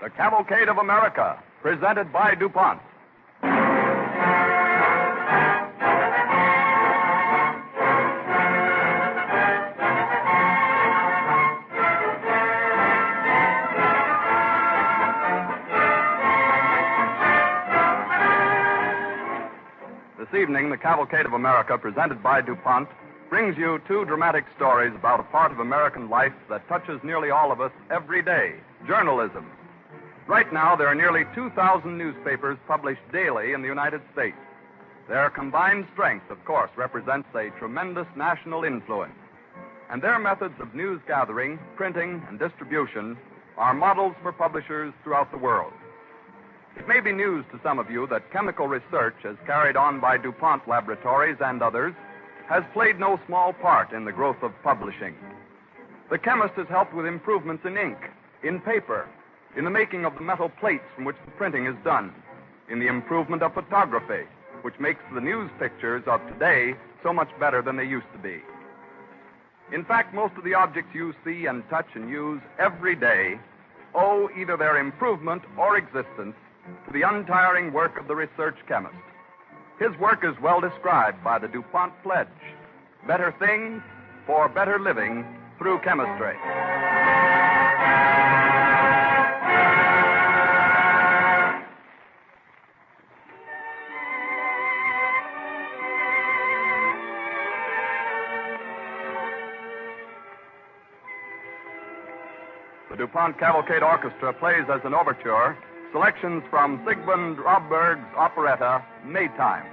The Cavalcade of America, presented by DuPont. This evening, the Cavalcade of America, presented by DuPont, brings you two dramatic stories about a part of American life that touches nearly all of us every day, journalism. Right now, there are nearly 2,000 newspapers published daily in the United States. Their combined strength, of course, represents a tremendous national influence. And their methods of news gathering, printing, and distribution are models for publishers throughout the world. It may be news to some of you that chemical research as carried on by DuPont laboratories and others has played no small part in the growth of publishing. The chemist has helped with improvements in ink, in paper, in the making of the metal plates from which the printing is done, in the improvement of photography, which makes the news pictures of today so much better than they used to be. In fact, most of the objects you see and touch and use every day owe either their improvement or existence to the untiring work of the research chemist. His work is well described by the DuPont pledge: better things for better living through chemistry. The DuPont Cavalcade Orchestra plays as an overture selections from Sigmund Robberg's operetta, Maytime.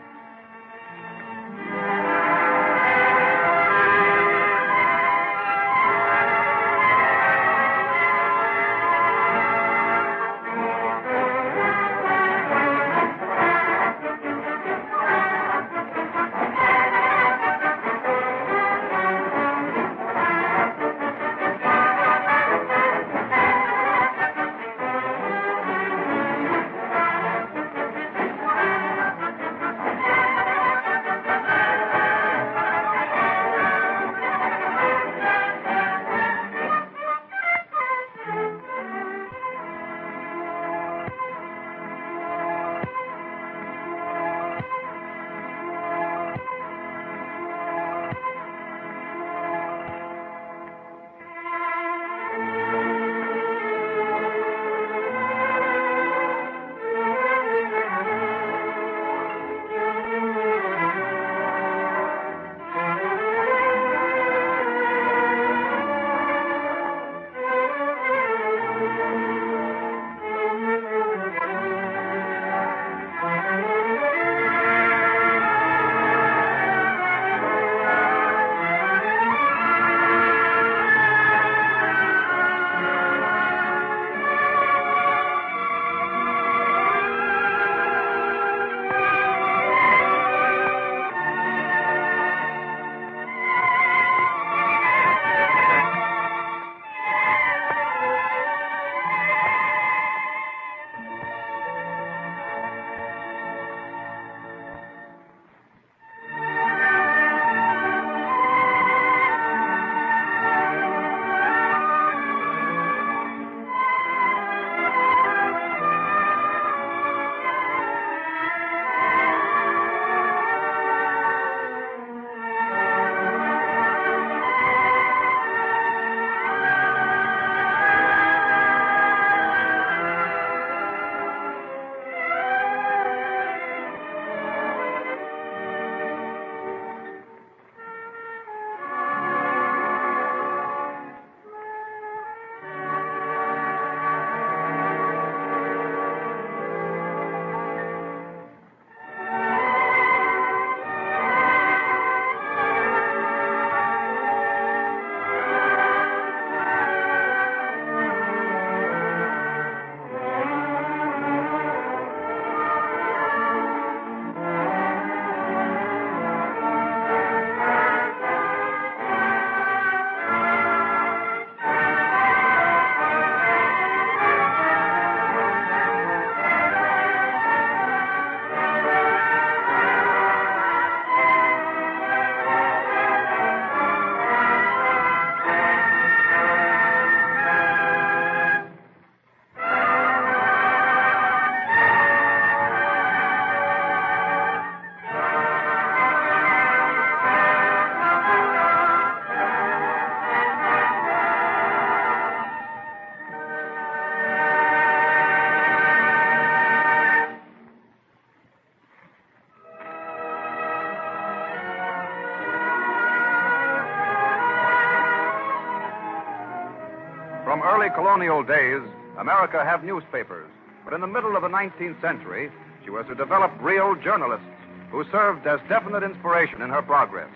early colonial days, America had newspapers. But in the middle of the 19th century, she was to develop real journalists who served as definite inspiration in her progress.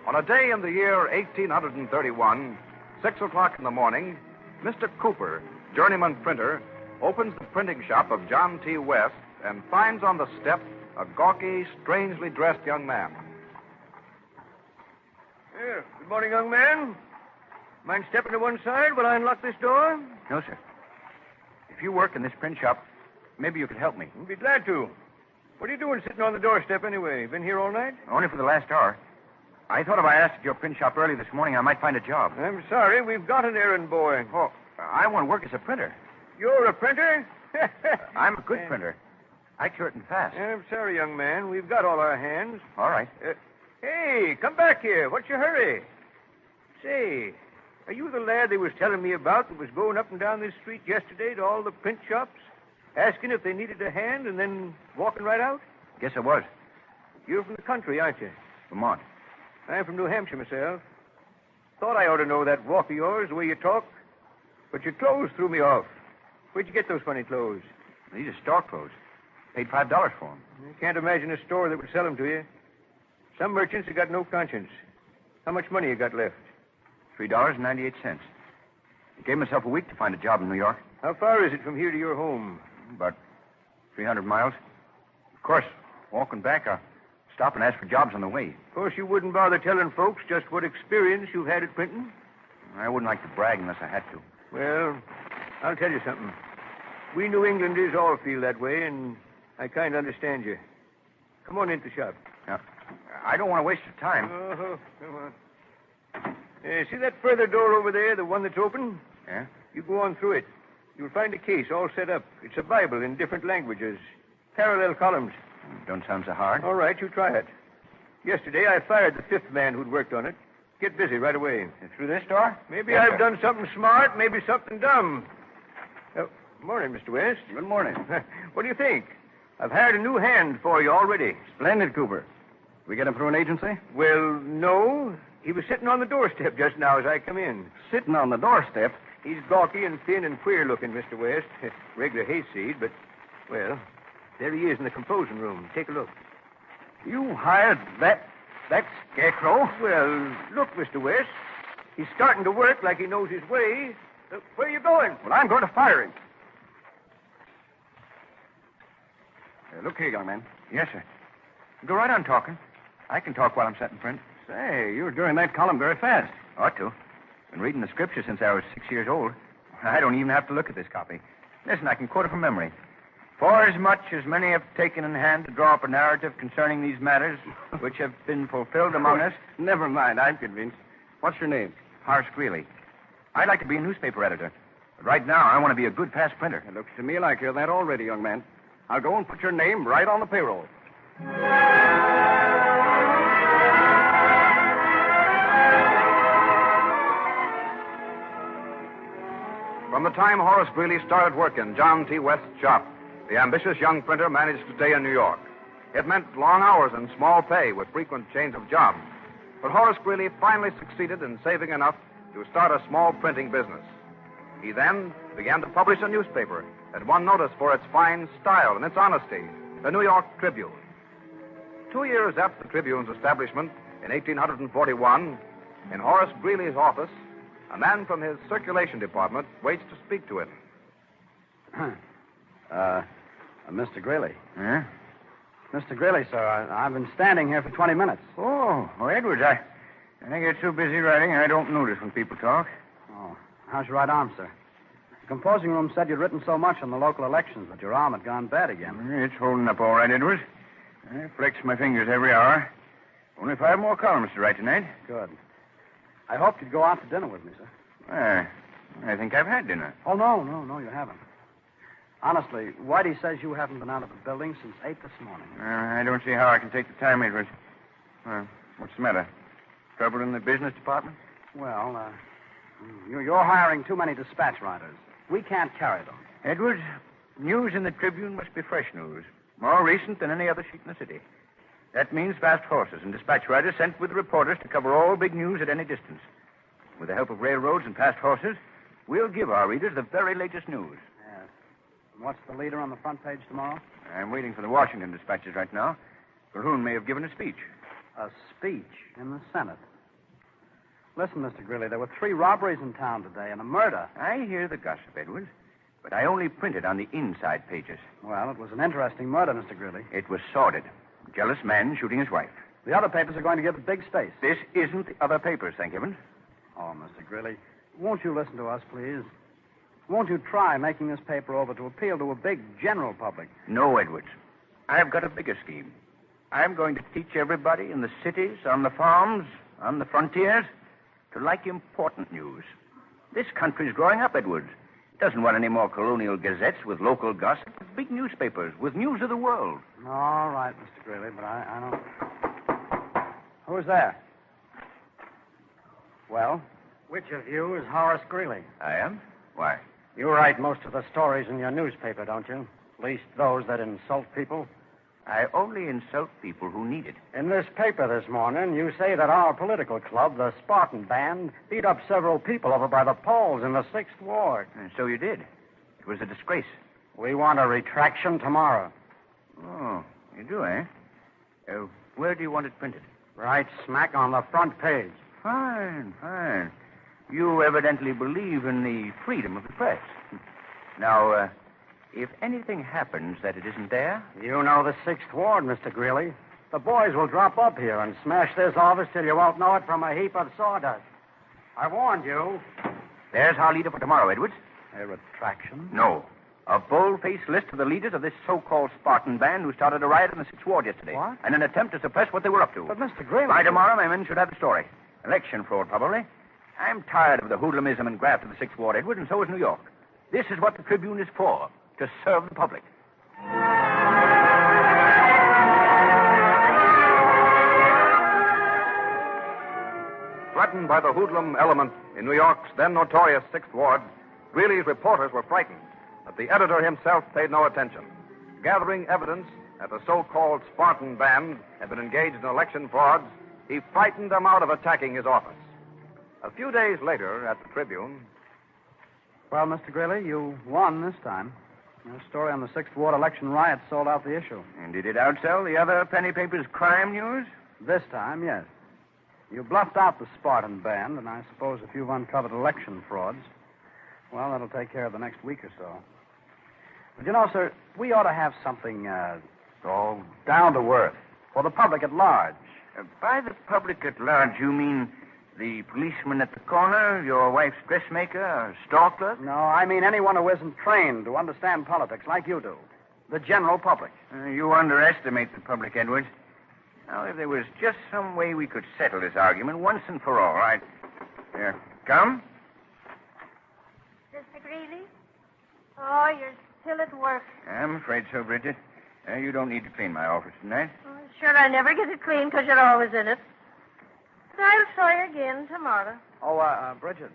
On a day in the year 1831, 6 o'clock in the morning, Mr. Cooper, journeyman printer, opens the printing shop of John T. Weist and finds on the step a gawky, strangely dressed young man. Good morning, young man. Mind stepping to one side while I unlock this door? No, sir. If you work in this print shop, maybe you could help me. I'd be glad to. What are you doing sitting on the doorstep anyway? Been here all night? Only for the last hour. I thought if I asked at your print shop early this morning, I might find a job. I'm sorry. We've got an errand boy. Oh, I want to work as a printer. You're a printer? I'm a good printer. Accurate and fast. I'm sorry, young man. We've got all our hands. All right. Hey, come back here. What's your hurry? Say, are you the lad they was telling me about that was going up and down this street yesterday to all the print shops, asking if they needed a hand and then walking right out? Guess I was. You're from the country, aren't you? Vermont. I'm from New Hampshire myself. Thought I ought to know that walk of yours, the way you talk. But your clothes threw me off. Where'd you get those funny clothes? These are store clothes. Paid $5 for them. I can't imagine a store that would sell them to you. Some merchants have got no conscience. How much money you got left? $3.98. I gave myself a week to find a job in New York. How far is it from here to your home? About 300 miles. Of course, walking back, I'll stop and ask for jobs on the way. Of course, you wouldn't bother telling folks just what experience you've had at printing? I wouldn't like to brag unless I had to. Well, I'll tell you something. We New Englanders all feel that way, and I kind of understand you. Come on into the shop. Now, I don't want to waste your time. Oh, come on. See that further door over there, the one that's open? Yeah? You go on through it. You'll find a case all set up. It's a Bible in different languages. Parallel columns. Don't sound so hard. All right, you try it. Yesterday, I fired the fifth man who'd worked on it. Get busy right away. Through this door? Maybe Yes, I've sir. done something smart, maybe something dumb. Morning, Mr. West. Good morning. What do you think? I've hired a new hand for you already. Splendid, Cooper. We get him through an agency? Well, no. He was sitting on the doorstep just now as I come in. Sitting on the doorstep? He's gawky and thin and queer looking, Mr. West. Regular hayseed, but, well, there he is in the composing room. Take a look. You hired that scarecrow? Well, look, Mr. West. He's starting to work like he knows his way. Where are you going? Well, I'm going to fire him. Look here, young man. Yes, sir. Go right on talking. I can talk while I'm setting print. Say, you're doing that column very fast. Ought to. Been reading the scripture since I was 6 years old. I don't even have to look at this copy. Listen, I can quote it from memory. For as much as many have taken in hand to draw up a narrative concerning these matters, which have been fulfilled among us... Never mind, I'm convinced. What's your name? Horace Greeley. I'd like to be a newspaper editor. But right now, I want to be a good, fast printer. It looks to me like you're that already, young man. I'll go and put your name right on the payroll. From the time Horace Greeley started work in John T. West's shop, the ambitious young printer managed to stay in New York. It meant long hours and small pay with frequent change of jobs. But Horace Greeley finally succeeded in saving enough to start a small printing business. He then began to publish a newspaper that won notice for its fine style and its honesty, the New York Tribune. 2 years after the Tribune's establishment, in 1841, in Horace Greeley's office, a man from his circulation department waits to speak to him. Mr. Greeley. Yeah? Mr. Greeley, sir, I've been standing here for 20 minutes. Oh, Edwards, I get so busy writing I don't notice when people talk. Oh, how's your right arm, sir? The composing room said you'd written so much on the local elections that your arm had gone bad again. It's holding up all right, Edwards. I flex my fingers every hour. Only 5 more columns to write tonight. Good. I hoped you'd go out to dinner with me, sir. I think I've had dinner. Oh, no, you haven't. Honestly, Whitey says you haven't been out of the building since 8 this morning. I don't see how I can take the time, Edwards. What's the matter? Trouble in the business department? Well, you're hiring too many dispatch writers. We can't carry them. Edwards, news in the Tribune must be fresh news. More recent than any other sheet in the city. That means fast horses and dispatch riders sent with reporters to cover all big news at any distance. With the help of railroads and fast horses, We'll give our readers the very latest news. Yes. And what's the leader on the front page tomorrow? I'm waiting for the Washington dispatches right now. Calhoun may have given a speech. A speech in the Senate. Listen, Mr. Greeley, there were 3 robberies in town today and a murder. I hear the gossip, Edwards, but I only printed on the inside pages. Well, it was an interesting murder, Mr. Greeley. It was sordid. Jealous man shooting his wife. The other papers are going to give it big space. This isn't the other papers, thank heaven. Oh, Mr. Greeley, won't you listen to us, please? Won't you try making this paper over to appeal to a big general public? No, Edwards. I've got a bigger scheme. I'm going to teach everybody in the cities, on the farms, on the frontiers, to like important news. This country's growing up, Edwards. It doesn't want any more colonial gazettes with local gossip, but big newspapers with news of the world. All right, Mr. Greeley, but I don't... Who's there? Well? Which of you is Horace Greeley? I am? Why? You write most of the stories in your newspaper, don't you? At least those that insult people. I only insult people who need it. In this paper this morning, you say that our political club, the Spartan Band, beat up several people over by the polls in the 6th Ward. And so you did. It was a disgrace. We want a retraction tomorrow. Oh, you do, eh? Where do you want it printed? Right smack on the front page. Fine, fine. You evidently believe in the freedom of the press. Now, if anything happens that it isn't there... You know the 6th Ward, Mr. Greeley. The boys will drop up here and smash this office till you won't know it from a heap of sawdust. I warned you. There's our leader for tomorrow, Edwards. A retraction? No. A bold-faced list of the leaders of this so-called Spartan Band who started a riot in the 6th Ward yesterday. What? And an attempt to suppress what they were up to. But, Mr. Greeley... By tomorrow, my men should have the story. Election fraud, probably. I'm tired of the hoodlumism and graft of the 6th Ward, Edwards, and so is New York. This is what the Tribune is for, to serve the public. Threatened by the hoodlum element in New York's then notorious 6th Ward, Greeley's reporters were frightened, but the editor himself paid no attention. Gathering evidence that the so-called Spartan Band had been engaged in election frauds, he frightened them out of attacking his office. A few days later, at the Tribune... Well, Mr. Greeley, you won this time. Your story on the 6th Ward election riot sold out the issue. And did it outsell the other penny papers' crime news? This time, yes. You bluffed out the Spartan Band, and I suppose if you've uncovered election frauds, well, that'll take care of the next week or so. But you know, sir, we ought to have something, down to earth for the public at large. By the public at large, you mean the policeman at the corner, your wife's dressmaker, or store clerk? No, I mean anyone who isn't trained to understand politics like you do. The general public. You underestimate the public, Edwards. Now, if there was just some way we could settle this argument once and for all, right? Here, come. Mr. Greeley? Oh, you're still at work. I'm afraid so, Bridget. You don't need to clean my office tonight. Oh, sure, I never get it clean because you're always in it. But I'll try again tomorrow. Oh, Bridget.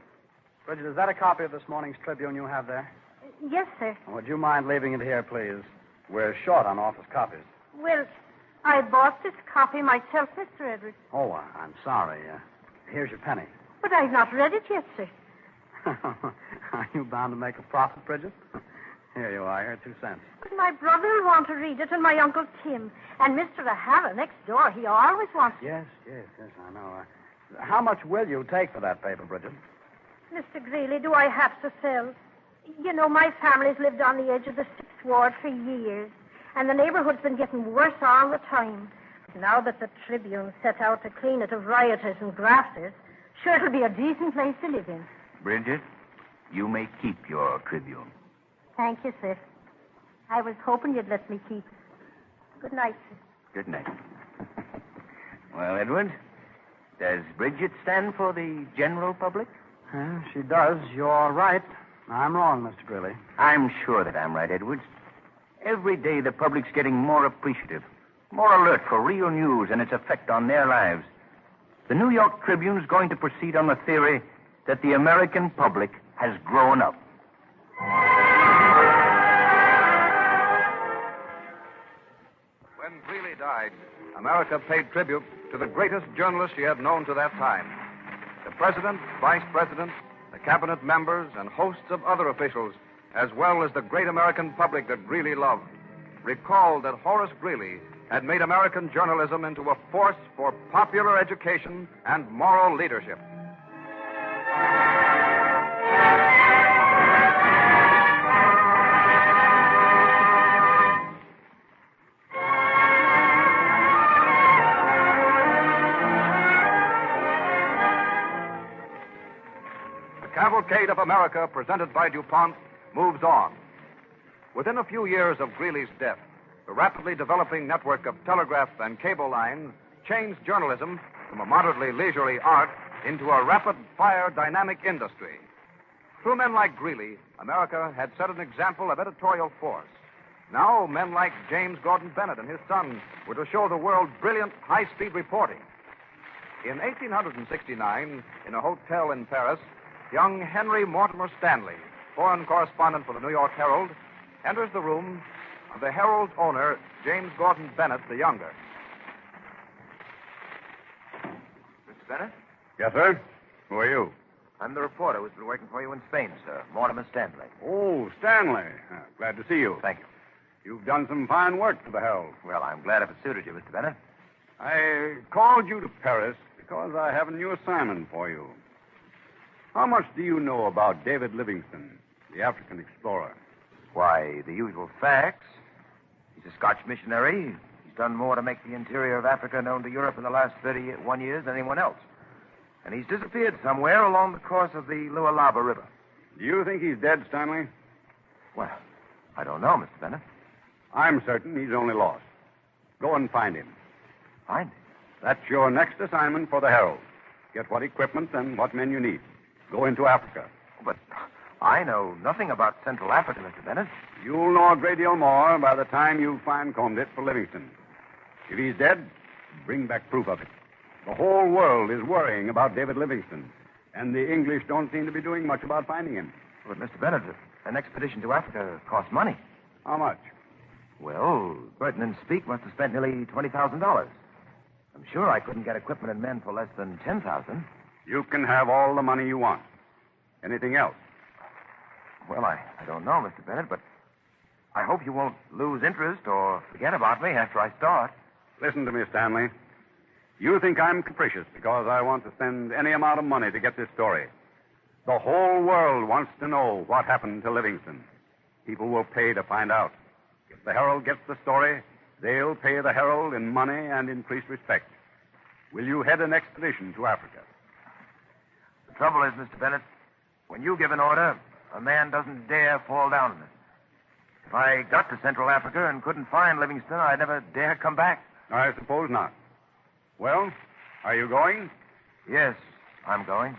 Bridget, is that a copy of this morning's Tribune you have there? Yes, sir. Would you mind leaving it here, please? We're short on office copies. Well, I bought this copy myself, Mr. Edwards. Oh, I'm sorry. Here's your penny. But I've not read it yet, sir. Are you bound to make a profit, Bridget? Here you are. Here, 2 cents. But my brother will want to read it, and my Uncle Tim. And Mr. O'Hara next door, he always wants it. Yes, I know. How much will you take for that paper, Bridget? Mr. Greeley, do I have to sell? You know, my family's lived on the edge of the 6th Ward for years, and the neighborhood's been getting worse all the time. Now that the Tribune set out to clean it of rioters and grafters, sure it'll be a decent place to live in. Bridget, you may keep your Tribune. Thank you, sir. I was hoping you'd let me keep it. Good night, sir. Good night. Well, Edward, does Bridget stand for the general public? She does. You're right. I'm wrong, Mr. Greeley. I'm sure that I'm right, Edwards. Every day the public's getting more appreciative, more alert for real news and its effect on their lives. The New York Tribune's going to proceed on the theory that the American public has grown up. When Greeley died, America paid tribute to the greatest journalist she had known to that time. The president, vice president, the cabinet members, and hosts of other officials, as well as the great American public that Greeley loved, recalled that Horace Greeley had made American journalism into a force for popular education and moral leadership. The Cavalcade of America, presented by DuPont, moves on. Within a few years of Greeley's death, the rapidly developing network of telegraph and cable lines changed journalism from a moderately leisurely art into a rapid-fire dynamic industry. Through men like Greeley, America had set an example of editorial force. Now, men like James Gordon Bennett and his son were to show the world brilliant, high-speed reporting. In 1869, in a hotel in Paris, young Henry Mortimer Stanley, foreign correspondent for the New York Herald, enters the room of the Herald's owner, James Gordon Bennett the Younger. Mr. Bennett? Yes, sir? Who are you? I'm the reporter who's been working for you in Spain, sir. Mortimer Stanley. Oh, Stanley. Glad to see you. Thank you. You've done some fine work for the Herald. Well, I'm glad if it suited you, Mr. Bennett. I called you to Paris because I have a new assignment for you. How much do you know about David Livingstone, the African explorer? Why, the usual facts. He's a Scotch missionary. He's done more to make the interior of Africa known to Europe in the last 31 years than anyone else. And he's disappeared somewhere along the course of the Lualaba River. Do you think he's dead, Stanley? Well, I don't know, Mr. Bennett. I'm certain he's only lost. Go and find him. Find him? That's your next assignment for the Herald. Get what equipment and what men you need. Go into Africa. But I know nothing about Central Africa, Mr. Bennett. You'll know a great deal more by the time you fine-combed it for Livingstone. If he's dead, bring back proof of it. The whole world is worrying about David Livingstone, and the English don't seem to be doing much about finding him. But, Mr. Bennett, an expedition to Africa costs money. How much? Well, Burton and Speke must have spent nearly $20,000. I'm sure I couldn't get equipment and men for less than $10,000. You can have all the money you want. Anything else? Well, I don't know, Mr. Bennett, but I hope you won't lose interest or forget about me after I start. Listen to me, Stanley. You think I'm capricious because I want to spend any amount of money to get this story. The whole world wants to know what happened to Livingstone. People will pay to find out. If the Herald gets the story, they'll pay the Herald in money and increased respect. Will you head an expedition to Africa? The trouble is, Mr. Bennett, when you give an order, a man doesn't dare fall down on it. If I got to Central Africa and couldn't find Livingstone, I'd never dare come back. I suppose not. Well, are you going? Yes, I'm going.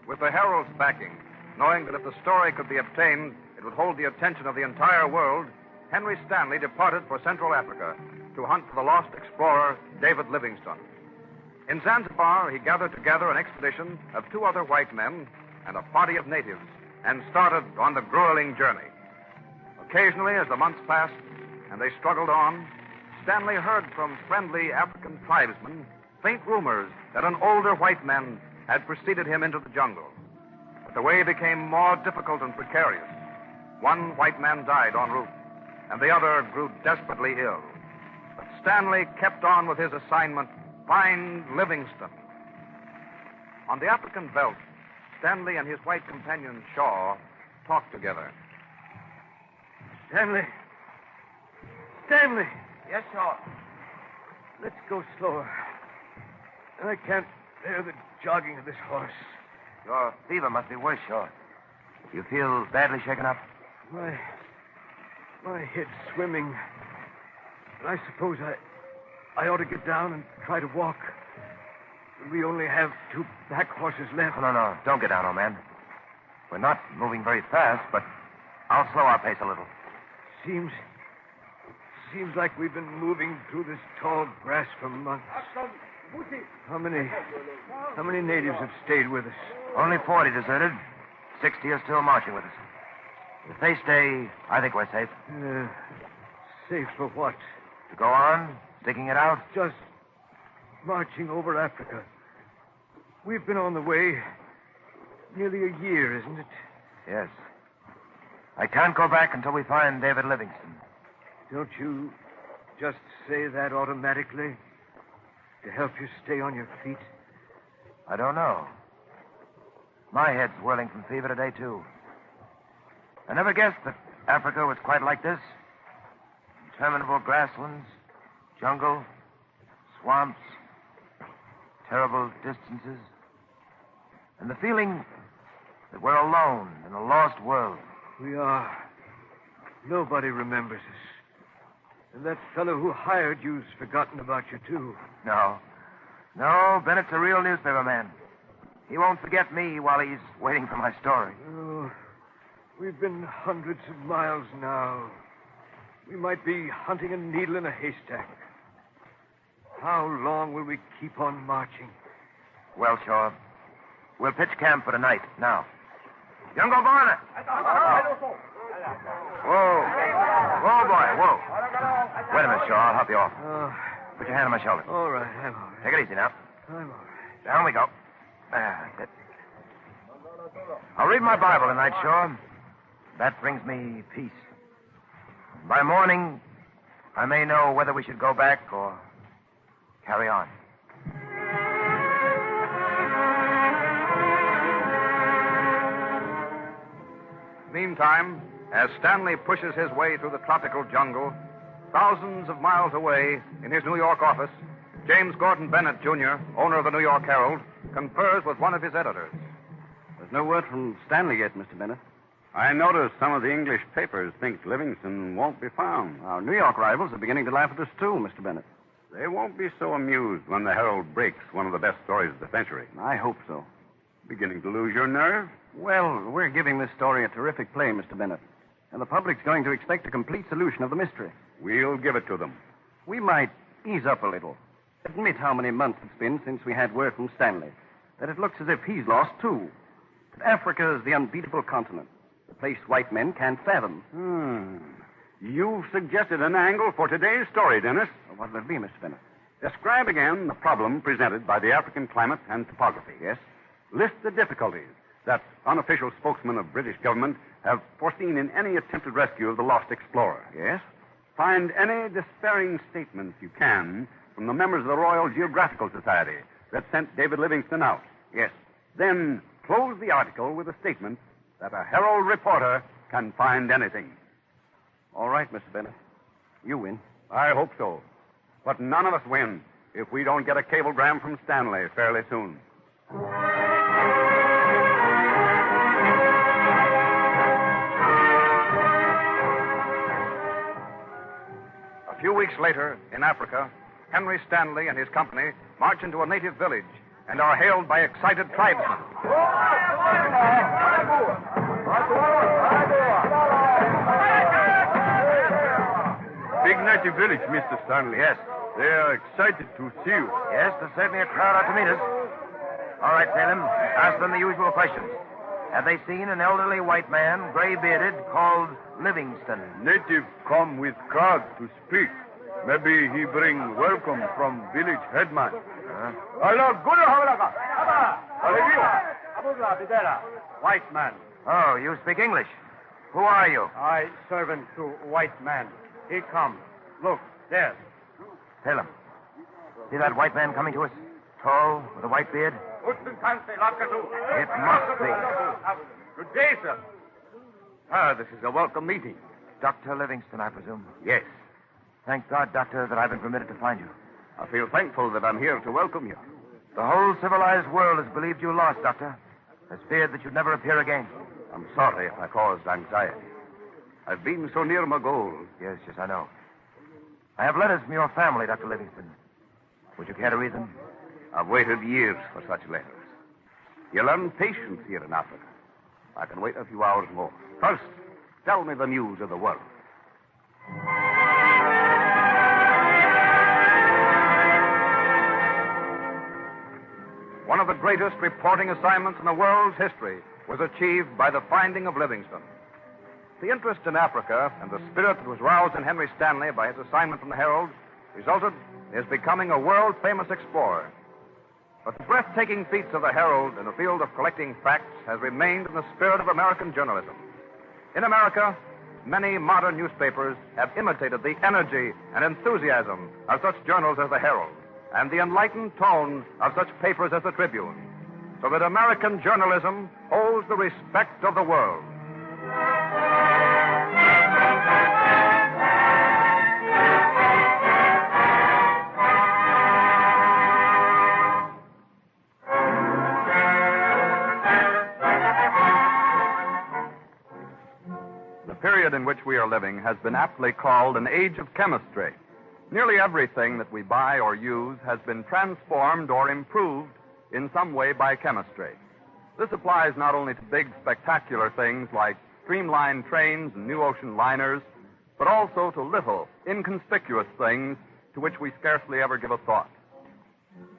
With the Herald's backing, knowing that if the story could be obtained, it would hold the attention of the entire world, Henry Stanley departed for Central Africa to hunt for the lost explorer, David Livingstone. In Zanzibar, he gathered together an expedition of 2 other white men and a party of natives and started on the grueling journey. Occasionally, as the months passed and they struggled on, Stanley heard from friendly African tribesmen faint rumors that an older white man had preceded him into the jungle. But the way became more difficult and precarious. One white man died en route, and the other grew desperately ill. But Stanley kept on with his assignment, find Livingstone. On the African veldt, Stanley and his white companion, Shaw, talked together. Stanley. Stanley. Yes, Shaw. Let's go slower. I can't bear the jogging of this horse. Your fever must be worse, Shaw. You feel badly shaken up? My head's swimming. And I suppose I ought to get down and try to walk. We only have 2 pack horses left. No. Don't get down, old man. We're not moving very fast, but I'll slow our pace a little. Seems like we've been moving through this tall grass for months. How many natives have stayed with us? Only 40 deserted. 60 are still marching with us. If they stay, I think we're safe. Safe for what? To go on, sticking it out? Just marching over Africa. We've been on the way nearly a year, isn't it? Yes. I can't go back until we find David Livingston. Don't you just say that automatically to help you stay on your feet? I don't know. My head's whirling from fever today, too. I never guessed that Africa was quite like this. Interminable grasslands, jungle, swamps, terrible distances, and the feeling that we're alone in a lost world. We are. Nobody remembers us. And that fellow who hired you's forgotten about you, too. No. No, Bennett's a real newspaper man. He won't forget me while he's waiting for my story. Oh, we've been hundreds of miles now. We might be hunting a needle in a haystack. How long will we keep on marching? Well, Shaw, we'll pitch camp for tonight, now. Jungle Barner! Whoa. Whoa, boy, whoa. Wait a minute, Shaw. I'll help you off. Put your hand on my shoulder. All right, I'm all right. Take it easy now. I'm all right. Down we go. That's it. I'll read my Bible tonight, Shaw. That brings me peace. By morning, I may know whether we should go back or carry on. Meantime, as Stanley pushes his way through the tropical jungle, thousands of miles away in his New York office, James Gordon Bennett, Jr., owner of the New York Herald, confers with one of his editors. There's no word from Stanley yet, Mr. Bennett. I notice some of the English papers think Livingston won't be found. Our New York rivals are beginning to laugh at us, too, Mr. Bennett. They won't be so amused when the Herald breaks one of the best stories of the century. I hope so. Beginning to lose your nerve? Well, we're giving this story a terrific play, Mr. Bennett. And the public's going to expect a complete solution of the mystery. We'll give it to them. We might ease up a little. Admit how many months it's been since we had word from Stanley. That it looks as if he's lost, too. That Africa is the unbeatable continent. The place white men can't fathom. You've suggested an angle for today's story, Dennis. Well, what'll it be, Mr. Bennett? Describe again the problem presented by the African climate and topography. Yes? List the difficulties that unofficial spokesmen of British government have foreseen in any attempted rescue of the lost explorer. Yes? Find any despairing statements you can from the members of the Royal Geographical Society that sent David Livingston out. Yes. Then close the article with a statement that a Herald reporter can find anything. All right, Mr. Bennett. You win. I hope so. But none of us win if we don't get a cablegram from Stanley fairly soon. A few weeks later, in Africa, Henry Stanley and his company march into a native village and are hailed by excited tribesmen. Big native village, Mr. Stanley. Yes. They are excited to see you. Yes, there's certainly a crowd out to meet us. All right, Salem, ask them the usual questions. Have they seen an elderly white man, gray-bearded, called Livingston? Native come with crowd to speak. Maybe he bring welcome from village headman. White man. Oh, you speak English. Who are you? I servant to white man. He come. Look, there. Salem. See that white man coming to us? Tall, with a white beard? It must be. Good day, sir. Ah, this is a welcome meeting. Dr. Livingston, I presume. Yes. Thank God, Doctor, that I've been permitted to find you. I feel thankful that I'm here to welcome you. The whole civilized world has believed you lost, Doctor. Has feared that you'd never appear again. I'm sorry if I caused anxiety. I've been so near my goal. Yes, I know. I have letters from your family, Dr. Livingston. Would you care to read them? I've waited years for such letters. You learn patience here in Africa. I can wait a few hours more. First, tell me the news of the world. One of the greatest reporting assignments in the world's history was achieved by the finding of Livingston. The interest in Africa and the spirit that was roused in Henry Stanley by his assignment from the Herald resulted in his becoming a world-famous explorer. But the breathtaking feats of the Herald in the field of collecting facts has remained in the spirit of American journalism. In America, many modern newspapers have imitated the energy and enthusiasm of such journals as the Herald and the enlightened tone of such papers as the Tribune, so that American journalism holds the respect of the world. The period in which we are living has been aptly called an age of chemistry. Nearly everything that we buy or use has been transformed or improved in some way by chemistry. This applies not only to big, spectacular things like streamlined trains and new ocean liners, but also to little, inconspicuous things to which we scarcely ever give a thought.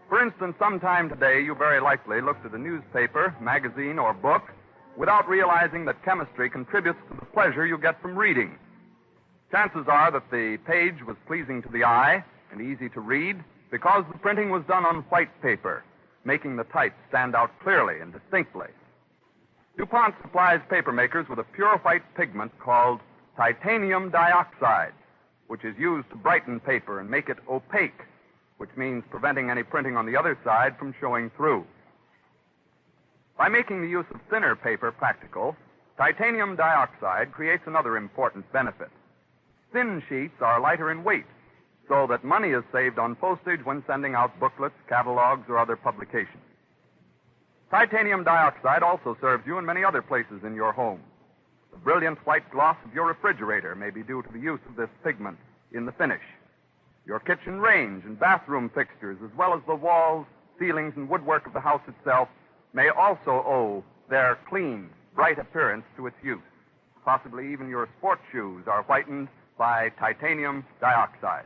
For instance, sometime today you very likely looked at a newspaper, magazine, or book without realizing that chemistry contributes to the pleasure you get from reading. Chances are that the page was pleasing to the eye and easy to read because the printing was done on white paper, making the type stand out clearly and distinctly. DuPont supplies papermakers with a pure white pigment called titanium dioxide, which is used to brighten paper and make it opaque, which means preventing any printing on the other side from showing through. By making the use of thinner paper practical, titanium dioxide creates another important benefit. Thin sheets are lighter in weight, so that money is saved on postage when sending out booklets, catalogs, or other publications. Titanium dioxide also serves you in many other places in your home. The brilliant white gloss of your refrigerator may be due to the use of this pigment in the finish. Your kitchen range and bathroom fixtures, as well as the walls, ceilings, and woodwork of the house itself, may also owe their clean, bright appearance to its use. Possibly even your sports shoes are whitened by titanium dioxide.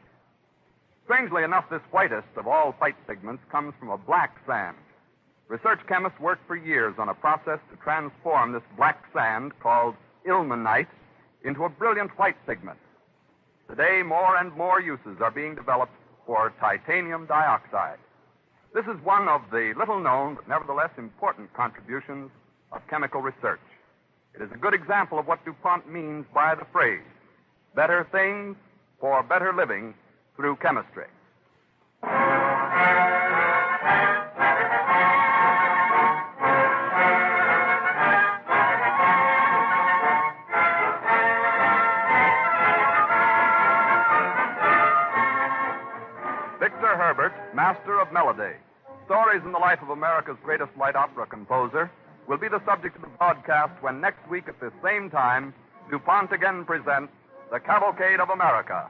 Strangely enough, this whitest of all white pigments comes from a black sand. Research chemists worked for years on a process to transform this black sand, called ilmenite, into a brilliant white pigment. Today, more and more uses are being developed for titanium dioxide. This is one of the little-known but nevertheless important contributions of chemical research. It is a good example of what DuPont means by the phrase, better things for better living through chemistry. Victor Herbert, master of melody. Stories in the life of America's greatest light opera composer will be the subject of the broadcast when next week at this same time, DuPont again presents the Cavalcade of America.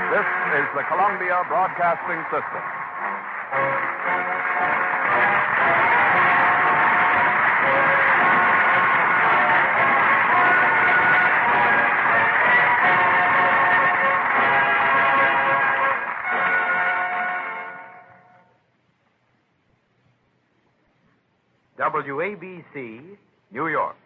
This is the Columbia Broadcasting System. WABC, New York.